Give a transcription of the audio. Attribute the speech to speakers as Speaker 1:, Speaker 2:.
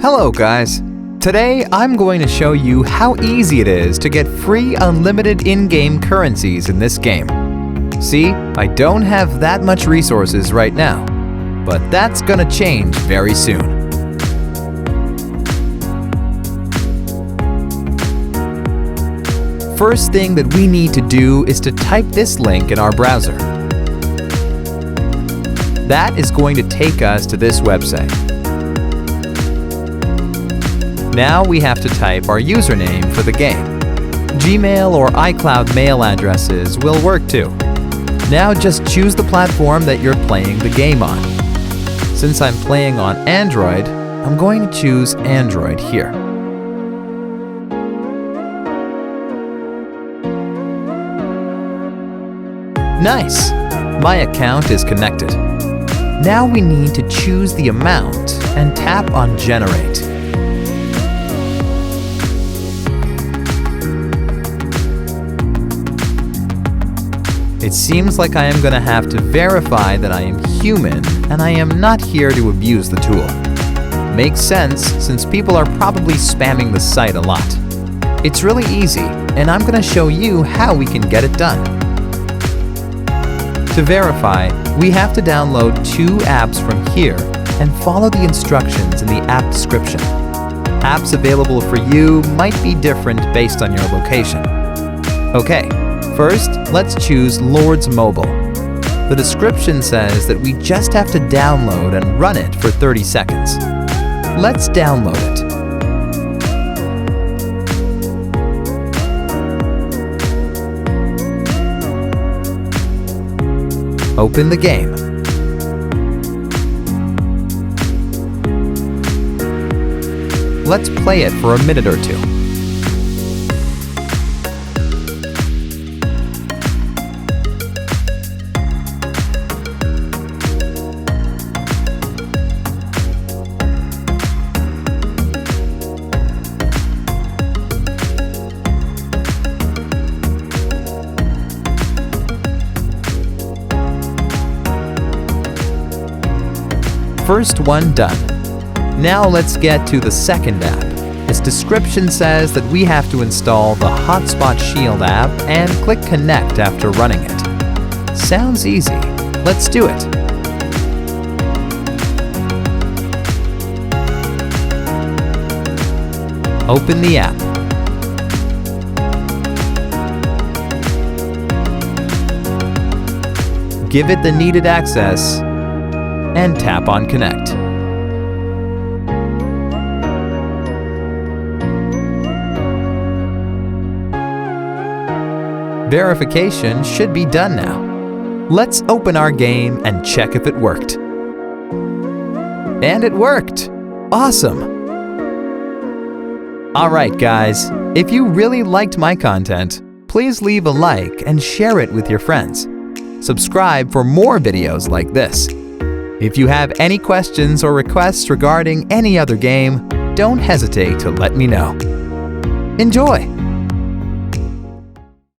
Speaker 1: Hello guys! Today I'm going to show you how easy it is to get free unlimited in-game currencies in this game. See, I don't have that much resources right now, but that's gonna change very soon. First thing that we need to do is to type this link in our browser. That is going to take us to this website. Now we have to type our username for the game. Gmail or iCloud mail addresses will work too. Now just choose the platform that you're playing the game on. Since I'm playing on Android, I'm going to choose Android here. Nice! My account is connected. Now we need to choose the amount and tap on Generate. It seems like I am going to have to verify that I am human and I am not here to abuse the tool. Makes sense since people are probably spamming the site a lot. It's really easy and I'm going to show you how we can get it done. To verify, we have to download 2 apps from here and follow the instructions in the app description. Apps available for you might be different based on your location. Okay. First, let's choose Lord's Mobile. The description says that we just have to download and run it for 30 seconds. Let's download it. Open the game. Let's play it for a minute or two. First one done. Now let's get to the second app. Its description says that we have to install the Hotspot Shield app and click Connect after running it. Sounds easy. Let's do it. Open the app. Give it the needed access and tap on Connect. Verification should be done now. Let's open our game and check if it worked. And it worked! Awesome! Alright guys, if you really liked my content, please leave a like and share it with your friends. Subscribe for more videos like this. If you have any questions or requests regarding any other game, don't hesitate to let me know. Enjoy!